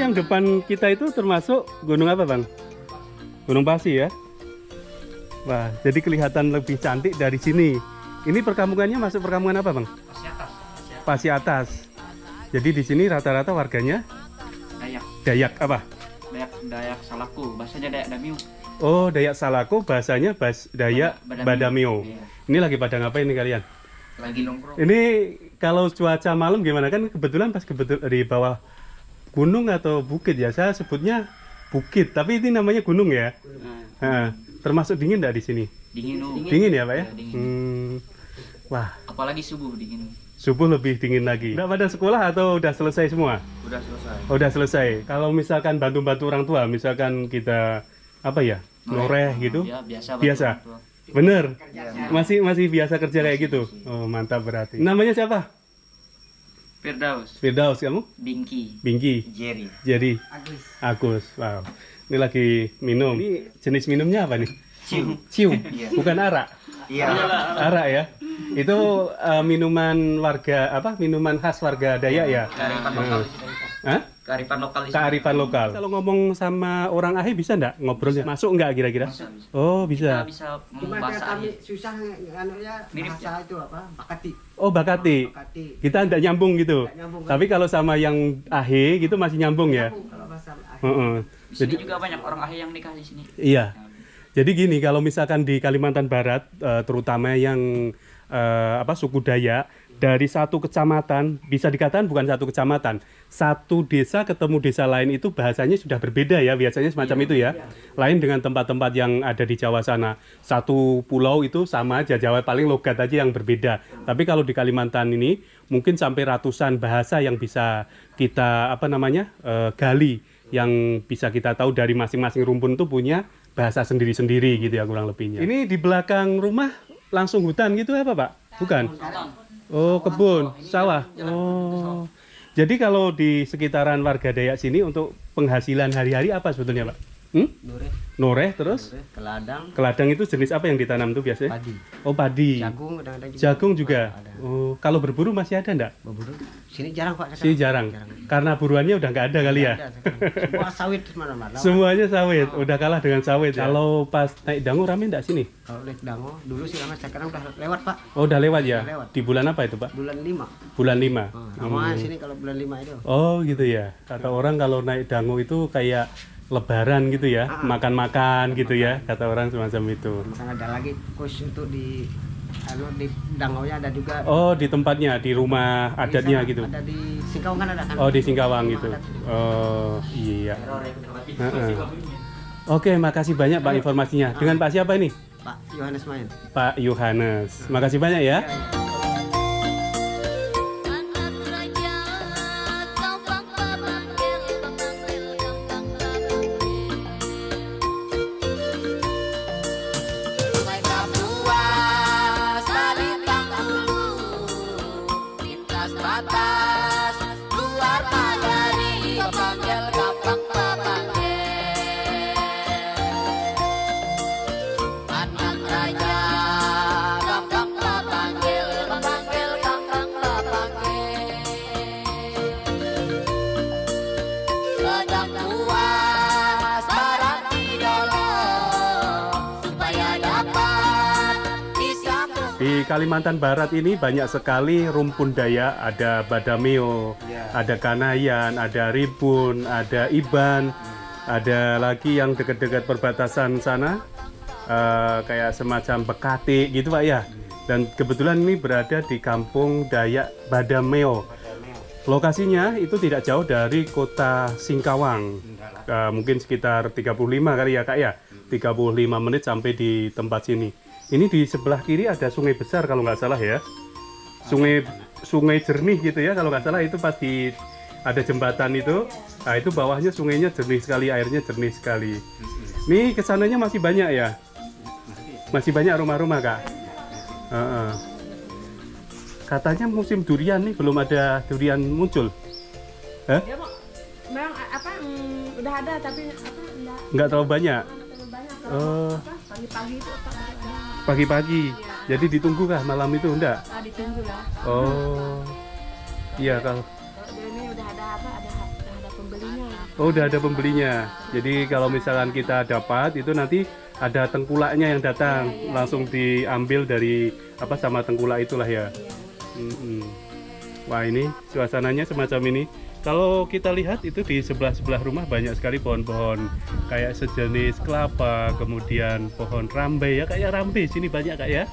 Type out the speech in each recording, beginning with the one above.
yang depan kita itu termasuk gunung apa, Bang? Gunung Pasi ya. Wah, jadi kelihatan lebih cantik dari sini. Ini perkampungannya masuk perkampungan apa, Bang? Pasi atas. Pasi atas. Jadi di sini rata-rata warganya Dayak. Dayak apa? Dayak Salaku, bahasanya Dayak Damiu. Oh, Dayak Salaku, bahasanya Dayak Badamio. Iya. Ini lagi pada ngapain nih kalian? Lagi nongkrong. Ini kalau cuaca malam gimana, kan kebetulan pas di bawah gunung atau bukit ya, saya sebutnya bukit, tapi ini namanya gunung ya. Nah, termasuk dingin nggak di sini? Dingin. Dingin ya, Pak ya? Iya, dingin. Wah, Apalagi subuh dingin. subuh lebih dingin lagi. Udah pada sekolah atau udah selesai semua? Udah selesai. Oh, udah selesai. Kalau misalkan bantu-bantu orang tua, misalkan kita apa ya, noreh gitu, Ya, biasa. Biasa. bantu orang tua. bener? Iya. Masih biasa kerja kayak gitu? Oh, mantap berarti. Namanya siapa? Firdaus, Firdaus, kamu? Bingki, Bingki, Jerry, Jerry, Agus, Agus. Wow. Ini lagi minum. Ini jenis minumnya apa nih? Cium. Cium, Iya. bukan arak. Iya. Arak ya. Itu minuman warga apa? Minuman khas warga Dayak ya. Kearifan lokal di sini. Hah? Kearifan lokal di sini. Kearifan lokal. Kalau ngomong sama orang Ahe bisa nggak ngobrolnya? Masuk nggak kira-kira? Bisa. Oh, Kita bisa. bisa Cuma membahas kami aja. susah anunya Mirip bahasa itu apa? Bakati. Oh, Bakati. Bakati. Kita nggak nyambung gitu. Nggak nyambung, kan? Tapi kalau sama yang Ahe gitu masih nyambung ya. Kalau bahasa akhir. Heeh. Di sini juga banyak orang Ahe yang nikah di sini. Iya. Jadi gini, kalau misalkan di Kalimantan Barat, terutama yang suku Dayak, dari satu kecamatan, bisa dikatakan bukan satu kecamatan, satu desa ketemu desa lain itu bahasanya sudah berbeda ya, biasanya semacam itu ya. Lain dengan tempat-tempat yang ada di Jawa sana. Satu pulau itu sama aja, Jawa paling logat aja yang berbeda. Tapi kalau di Kalimantan ini, mungkin sampai ratusan bahasa yang bisa kita gali, yang bisa kita tahu dari masing-masing rumpun itu punya bahasa sendiri-sendiri gitu ya kurang lebihnya. Ini di belakang rumah langsung hutan gitu apa, Pak? Bukan? Oh, kebun, sawah. Oh. Jadi kalau di sekitaran warga Dayak sini untuk penghasilan hari-hari apa sebetulnya, Pak? Nureh, Noreh terus? keladang, Keladang itu jenis apa yang ditanam tuh biasanya? padi, Oh, padi. jagung kadang-kadang juga. Jagung juga. Ada. Oh, kalau berburu masih ada enggak? Berburu. Sini jarang Pak. Sih jarang. Karena buruannya udah nggak ada kali ya. Ada sekarang. Semua sawit mana-mana. Semuanya sawit, udah kalah dengan sawit. Kalau pas naik dangu rame enggak sini? Kalau lihat dango dulu sih ramai, sekarang udah lewat Pak. Oh, udah lewat ya? Udah lewat. Di bulan apa itu, Pak? Bulan 5. Bulan 5. Ramai sini kalau bulan 5 itu. Oh, gitu ya. Kata orang kalau naik dangu itu kayak lebaran gitu ya, makan-makan gitu ya, kata orang semacam itu. Makanya ada lagi khusus untuk di dangonya ada juga. Oh, di tempatnya, di rumah adatnya sana gitu. Ada di Singkawang kan ada kan. Oh, di Singkawang Rumah gitu. adat. Oh, iya. Oke, makasih banyak Pak informasinya. Dengan Pak siapa ini? Pak Yohanes Main. Pak Yohanes. Makasih banyak ya. Di Kalimantan Barat ini banyak sekali rumpun Dayak, ada Badamio, ada Kanayan, ada Ribun, ada Iban, ada lagi yang dekat-dekat perbatasan sana, kayak semacam Bekati gitu Pak ya. Dan kebetulan ini berada di kampung Dayak Badamio. Lokasinya itu tidak jauh dari kota Singkawang, mungkin sekitar 35 kali ya Kak ya, 35 menit sampai di tempat sini. Ini di sebelah kiri ada sungai besar kalau nggak salah ya, sungai jernih gitu ya kalau nggak salah, itu pasti ada jembatan itu. Nah itu bawahnya sungainya jernih sekali, airnya jernih sekali. Ini kesananya masih banyak ya, masih banyak rumah-rumah Kak. Katanya musim durian nih belum ada durian muncul. Hah? Ya, memang udah ada tapi Nggak terlalu banyak. terlalu banyak. Oh. Pagi-pagi itu ada. Pagi-pagi. Jadi ditunggu kah malam itu enggak? Ditunggu lah. Oh. Iya kalau Kalau ini udah ada udah ada pembelinya. Oh, udah ada pembelinya. Jadi kalau misalkan kita dapat itu nanti ada tengkulaknya yang datang, langsung diambil dari apa sama tengkulak itulah ya. Mm-mm. Wah, ini suasananya semacam ini. Kalau kita lihat itu di sebelah-sebelah rumah banyak sekali pohon-pohon kayak sejenis kelapa, kemudian pohon rambe ya, kayak rambe sini banyak Kak ya.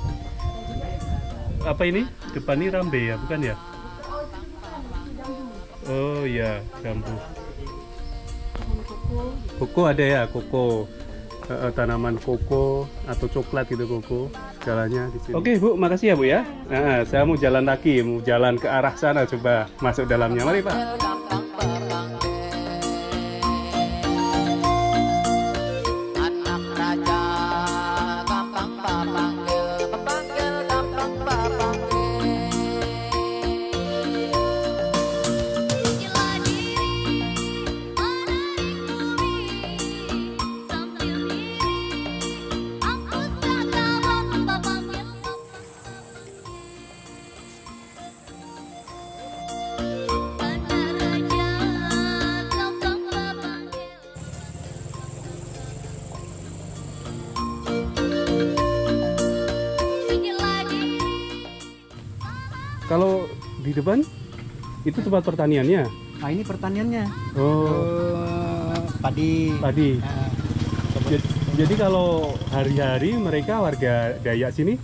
Apa ini? Depan ini rambe ya, bukan ya? Oh ya, jambu. Koko ada ya, koko. Tanaman koko atau coklat gitu koko jalannya di sini. Oke Bu, makasih ya Bu ya. Nah, saya mau jalan lagi, mau jalan ke arah sana, coba masuk dalamnya. Mari Pak. Kalau di depan itu tempat pertaniannya. Nah ini pertaniannya. Oh, Padi. padi. Nah, Jadi kalau hari-hari mereka warga Dayak sini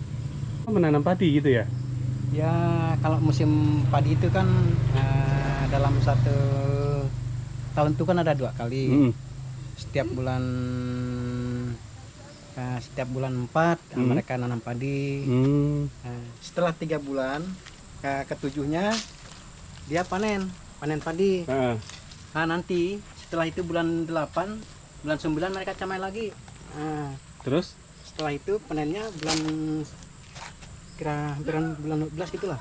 menanam padi gitu ya? ya kalau musim padi itu kan dalam satu tahun itu kan ada 2 kali. Mm. Setiap bulan 4 mereka nanam padi. Hmm. Nah, setelah 3 bulan ketujuhnya dia panen padi. Ah. Nah nanti setelah itu bulan 8 bulan 9 mereka camai lagi. Nah, Terus? setelah itu panennya bulan 12 gitulah.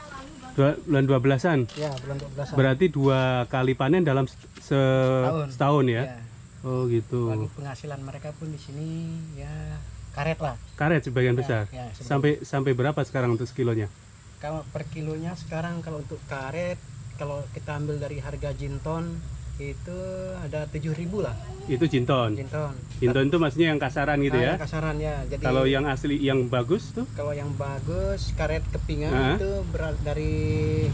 Bulan 12-an. Ya bulan 12. Berarti 2 kali panen dalam setahun ya? Ya. Oh gitu. Lalu penghasilan mereka pun di sini ya karet lah. Karet sebagian Ya, besar. ya, sebagian. Sampai berapa sekarang untuk sekilonya? Kalau per kilonya sekarang kalau untuk karet kalau kita ambil dari harga jinton itu ada 7.000 lah. Itu jinton. Jinton. Jinton itu maksudnya yang kasaran gitu ya? Yang kasaran ya. Jadi Kalau yang asli, yang bagus tuh? kalau yang bagus karet kepingan itu dari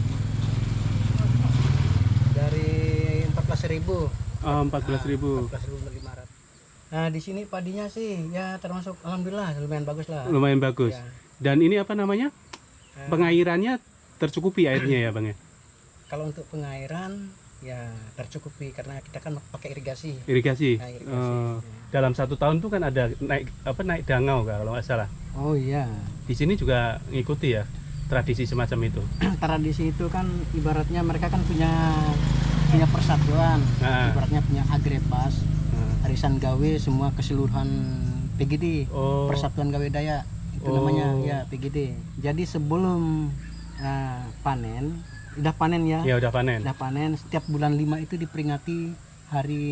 14.000. Oh, 14.000. 14.500. Nah, di sini padinya sih ya termasuk alhamdulillah lumayan bagus lah. Lumayan bagus. Ya. Dan ini apa namanya? Eh, Pengairannya tercukupi airnya ya Bang ya? Kalau untuk pengairan ya tercukupi karena kita kan pakai irigasi. Irigasi. Nah, irigasi. Dalam 1 tahun tuh kan ada naik dangau kalau nggak salah. Oh iya. Di sini juga ngikuti ya tradisi semacam itu. Tradisi itu kan ibaratnya mereka kan punya persatuan. Nah. Ibaratnya punya agrepas, arisan gawe semua keseluruhan PGD. Oh. Persatuan Gawe Dayak itu namanya ya PGD. Jadi sebelum panen, udah panen ya. Ya udah panen. Udah panen setiap bulan 5 itu diperingati hari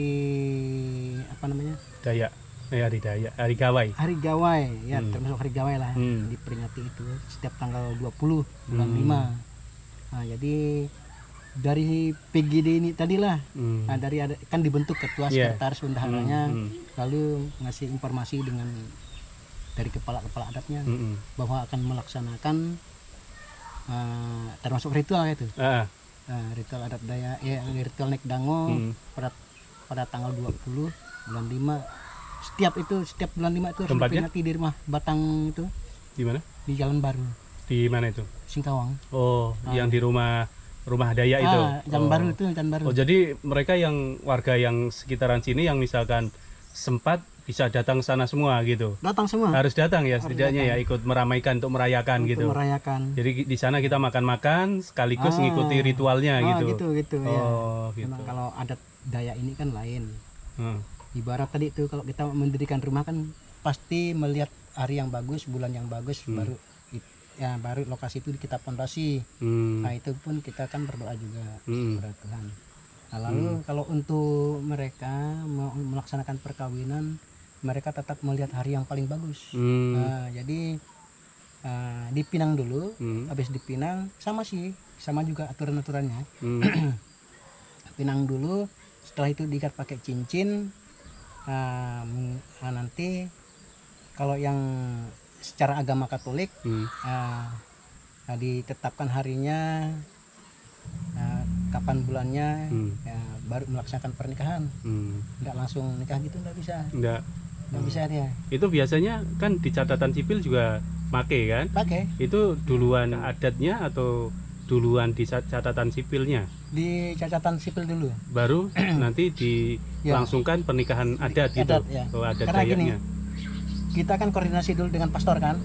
apa namanya? Dayak. Hari Dayak, hari Gawai. Hari Gawai ya, termasuk hari Gawai lah. Diperingati itu setiap tanggal 20 bulan 5. Nah, jadi dari PGD ini tadilah dari ada kan dibentuk ketua sekretaris bendaharanya, lalu ngasih informasi dengan dari kepala adatnya bahwa akan melaksanakan termasuk ritual itu. Ritual adat Dayak ya, ritual naik dango pada tanggal 20 bulan 5. Setiap bulan 5 itu harus diperingati di rumah Batang itu. Di mana? Di Jalan Baru. Di mana itu? Singkawang. Oh, yang di rumah Dayak itu. Jalan Baru itu, Jalan Baru. Oh, jadi mereka yang warga yang sekitaran sini yang misalkan sempat bisa datang sana semua gitu. Datang semua. Harus datang ya setidaknya ya, ikut meramaikan untuk merayakan gitu. Merayakan. Jadi di sana kita makan-makan sekaligus ngikuti ritualnya gitu. Gitu ya. Oh, gitu. Memang kalau adat Dayak ini kan lain. Ibarat tadi itu kalau kita mendirikan rumah kan pasti melihat hari yang bagus, bulan yang bagus, baru lokasi itu kita pondasi. Nah itu pun kita kan berdoa juga kepada Tuhan. Nah, lalu kalau untuk mereka mau melaksanakan perkawinan, mereka tetap melihat hari yang paling bagus. Nah, jadi dipinang dulu, habis dipinang sama juga aturan-aturannya. pinang dulu, setelah itu diikat pakai cincin. Nanti kalau yang secara agama Katolik ditetapkan harinya, kapan bulannya, baru melaksanakan pernikahan. Nggak langsung nikah gitu, nggak bisa. Nggak bisa dia. Itu biasanya kan di catatan sipil juga pakai kan? Pakai. Itu duluan adatnya atau duluan di catatan sipilnya? Di catatan sipil dulu. Baru nanti dilangsungkan pernikahan adat gitu. Adat, ya. Oh, adat Karena gini, Dayaknya. kita kan koordinasi dulu dengan pastor kan.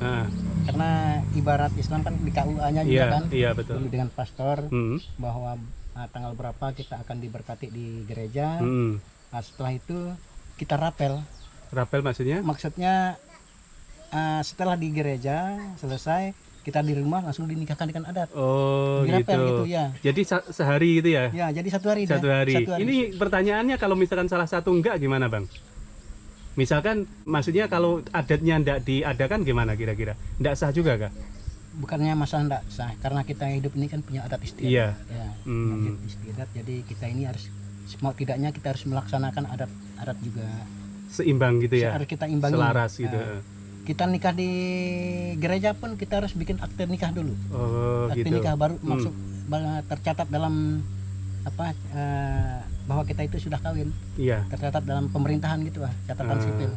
Karena ibarat Islam kan di KUA-nya juga kan. Iya, betul. Dulu dengan pastor bahwa tanggal berapa kita akan diberkati di gereja. Setelah itu kita rapel. Rapel maksudnya? Maksudnya setelah di gereja selesai, kita di rumah langsung dinikahkan dengan adat. Oh, dirapel gitu. ya. Jadi sehari gitu ya? Ya, jadi satu hari. Satu hari. Ini pertanyaannya, kalau misalkan salah satu enggak gimana, Bang? Misalkan maksudnya kalau adatnya enggak diadakan gimana kira-kira? Enggak sah juga kah? Bukannya masalah enggak sah, karena kita hidup ini kan punya adat istiadat. Iya. Ya, punya adat istiadat. Jadi kita ini harus, mau tidaknya kita harus melaksanakan adat juga. Seimbang gitu ya? Harus kita imbangi. Selaras gitu. Kita nikah di gereja pun kita harus bikin akte nikah dulu. Oh, akte gitu. nikah baru masuk tercatat dalam bahwa kita itu sudah kawin. Iya. Tercatat dalam pemerintahan gitu catatan sipil.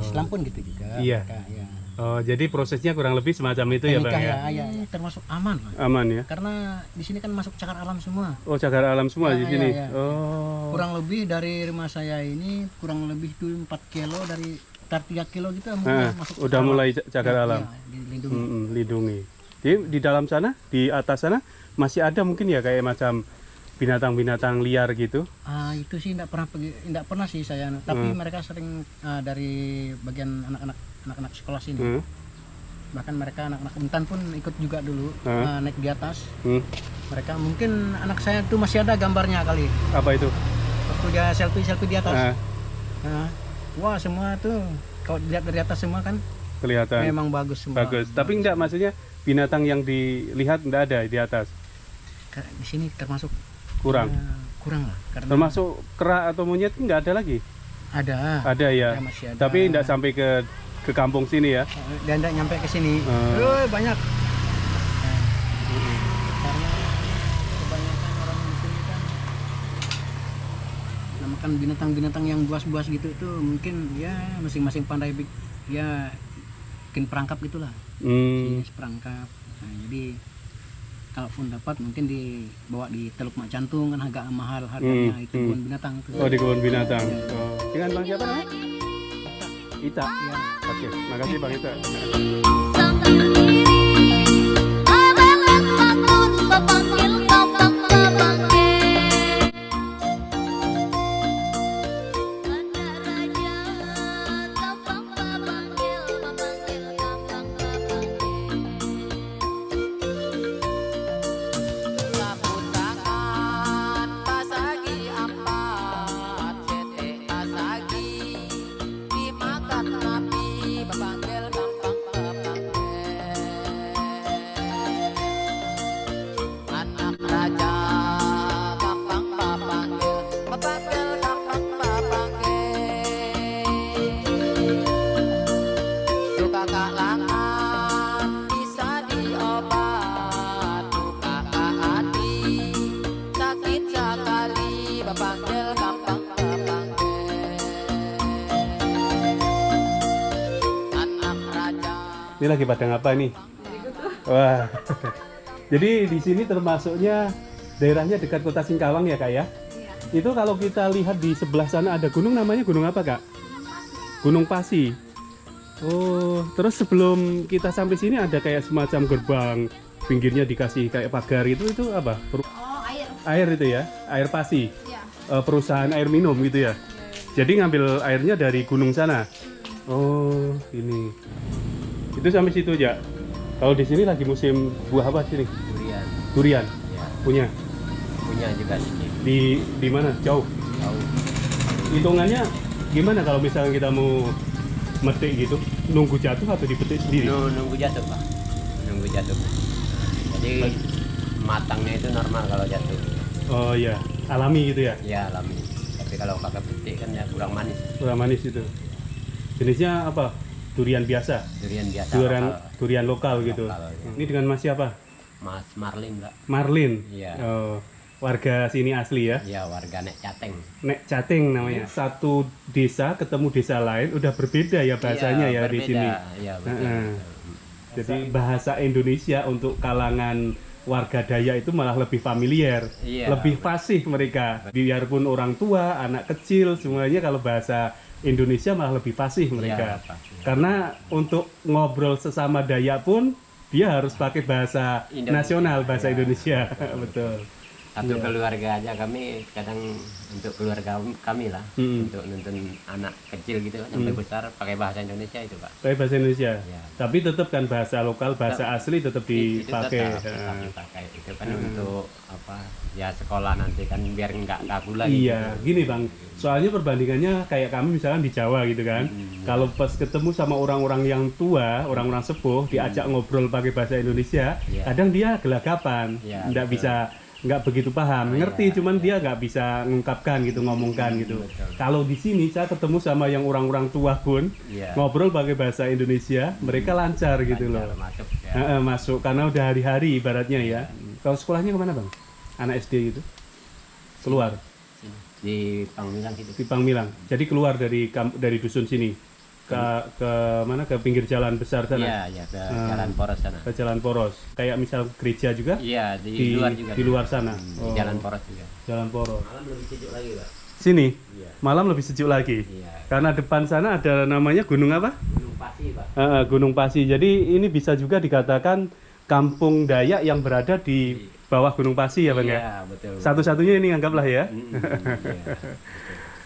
Islam pun gitu juga. Iya. Ya. Oh, jadi prosesnya kurang lebih semacam itu ya, Bang ya? Ya, termasuk aman lah. Aman ya? Karena di sini kan masuk cagar alam semua. Oh, cagar alam semua di sini. Ya. Oh. Kurang lebih dari rumah saya ini kurang lebih tuh 4 kilo dari 3 kilo gitu masuk. Udah mulai cagar alam. Ya, dilindungi. Lindungi. Jadi di dalam sana, di atas sana masih ada mungkin ya kayak macam binatang-binatang liar gitu. Itu sih enggak pernah sih saya. Tapi mereka sering dari bagian anak-anak sekolah sini. Bahkan mereka anak-anak Bintan pun ikut juga dulu naik di atas. Mereka mungkin anak saya tuh masih ada gambarnya kali. Apa itu? Waktu dia selfie di atas. Wah, semua tuh kalau dilihat dari atas semua kan kelihatan. Memang bagus semua. Bagus. Tapi enggak, maksudnya binatang yang dilihat enggak ada di atas. Di sini termasuk kurang lah. Karena termasuk kera atau monyet enggak ada lagi. Ada Ya. Masih ada. Tapi enggak sampai ke kampung sini ya. Dan enggak nyampe ke sini. Banyak. Karena kebanyakan orang di sini kan namakan binatang-binatang yang buas-buas gitu tuh mungkin ya masing-masing pandai ya bikin perangkap gitulah. Jenis perangkap. Jadi kalaupun dapat mungkin dibawa di Teluk Mak Cantung, kan agak mahal harganya. Itu kebun binatang tuh. Oh, di kebun binatang. Dengan Bang siapa namanya? Ita. Ya. Oke, makasih Bang Ita. Ini lagi pada ngapa nih? Wah. Jadi di sini termasuknya daerahnya dekat Kota Singkawang ya, Kak ya? Iya. Itu kalau kita lihat di sebelah sana ada gunung, namanya gunung apa, Kak? Gunung Pasi. Oh, terus sebelum kita sampai sini ada kayak semacam gerbang, pinggirnya dikasih kayak pagar, itu apa? Air. Air itu ya, air Pasi. Iya. Perusahaan air minum gitu ya. Jadi ngambil airnya dari gunung sana. Oh, ini. Itu sampai situ aja. Kalau di sini lagi musim buah apa sini? Durian. Durian. Ya, Punya. punya juga sini. Di mana? Jauh. Tahu. Hitungannya gimana kalau misalnya kita mau metik gitu? Nunggu jatuh atau dipetik sendiri? Nunggu jatuh, Pak. Nunggu jatuh. Jadi matangnya itu normal kalau jatuh. Oh iya, alami gitu ya. Ya alami. Tapi kalau pakai petik kan ya kurang manis. Kurang manis itu. Jenisnya apa? Durian biasa. Durian biasa. Durian lokal gitu. Lokal, ya. Ini dengan Mas siapa? Mas Marlin Mbak. Marlin. Iya. Oh, warga sini asli ya. Ya warga Nek Cateng. Nek Cateng namanya. Satu desa ketemu desa lain udah berbeda ya bahasanya ya di berbeda. sini. Iya betul. Heeh. Jadi bahasa Indonesia untuk kalangan warga Dayak itu malah lebih familiar, Iya, lebih fasih mereka. Biarpun orang tua, anak kecil, semuanya kalau bahasa Indonesia malah lebih fasih mereka. Iya, fasih. Karena untuk ngobrol sesama Dayak pun dia harus pakai bahasa Indonesia. nasional, bahasa Iya. Indonesia. Betul. Satu Iya. keluarga aja kami kadang untuk keluarga kami lah untuk nonton anak kecil gitu sampai besar pakai bahasa Indonesia itu Pak. Pakai bahasa Indonesia. Iya. Tapi tetap kan bahasa lokal, bahasa asli tetap Itu dipakai. tetap dipakai itu kan untuk apa ya sekolah nanti kan biar nggak kaku lagi. Iya, gini Bang. Soalnya perbandingannya kayak kami misalkan di Jawa gitu kan. Kalau pas ketemu sama orang-orang yang tua, orang-orang sepuh, diajak ngobrol pakai bahasa Indonesia, Iya. kadang dia gelagapan, Iya, nggak betul. bisa, nggak begitu paham. Ngerti, cuman dia nggak bisa ngungkapkan gitu, ngomongkan gitu. betul. Kalau di sini saya ketemu sama yang orang-orang tua pun, Iya. ngobrol pakai bahasa Indonesia, mereka lancar gitu loh. Lancar, masuk ya. Masuk karena udah hari-hari ibaratnya ya. Kalau sekolahnya kemana Bang? Anak SD gitu? Keluar Sini. Di Pangmilang situ. di Pangmilang. Jadi keluar dari dusun sini ke mana, ke pinggir jalan besar sana, Iya, ya ke Jalan Poros sana. ke jalan poros. Kayak misal gereja juga Iya, di luar juga. di luar sana. Di Oh, Jalan Poros juga. jalan poros. Malam lebih sejuk lagi, Pak. Sini Iya. malam lebih sejuk lagi. Iya. Karena depan sana ada namanya gunung apa? Gunung Pasi, Pak. Gunung Pasi. Jadi ini bisa juga dikatakan kampung Dayak yang berada di bawah Gunung Pasi ya Bang ya. Iya, betul. Satu-satunya ini anggaplah ya. Iya.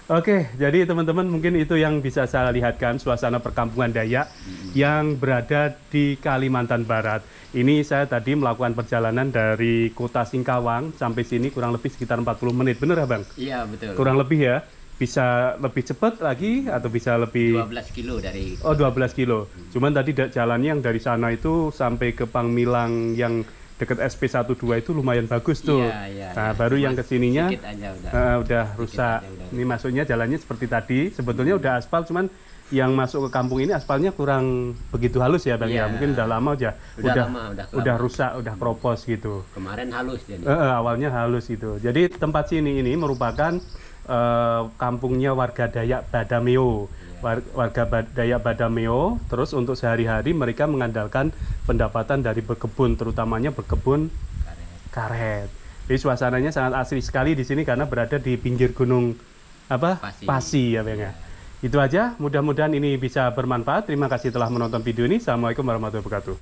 Oke, jadi teman-teman mungkin itu yang bisa saya lihatkan suasana perkampungan Dayak yang berada di Kalimantan Barat. Ini saya tadi melakukan perjalanan dari kota Singkawang sampai sini kurang lebih sekitar 40 menit. Bener ya Bang? Iya, betul. Kurang lebih ya. Bisa lebih cepat lagi atau bisa lebih... 12 kilo dari Oh 12 kilo. Cuman tadi jalannya yang dari sana itu sampai ke Pangmilang yang dekat SP12 itu lumayan bagus tuh. Iya, iya, Nah iya. baru Cuma yang kesininya sedikit aja udah rusak. aja udah. Ini maksudnya jalannya seperti tadi. Sebetulnya udah aspal, cuman yang masuk ke kampung ini aspalnya kurang begitu halus ya Bang ya. Iya. Mungkin udah lama aja. Udah Udah rusak, udah kropos gitu. Kemarin halus jadi. Awalnya halus itu. Jadi tempat sini ini merupakan kampungnya warga Dayak Badameo. Warga Dayak Badameo. Terus untuk sehari-hari mereka mengandalkan pendapatan dari berkebun, terutamanya berkebun karet. Jadi suasananya sangat asri sekali di sini karena berada di pinggir gunung apa? Pasi ya Bang ya. Itu aja. Mudah-mudahan ini bisa bermanfaat. Terima kasih telah menonton video ini. Assalamualaikum warahmatullahi wabarakatuh.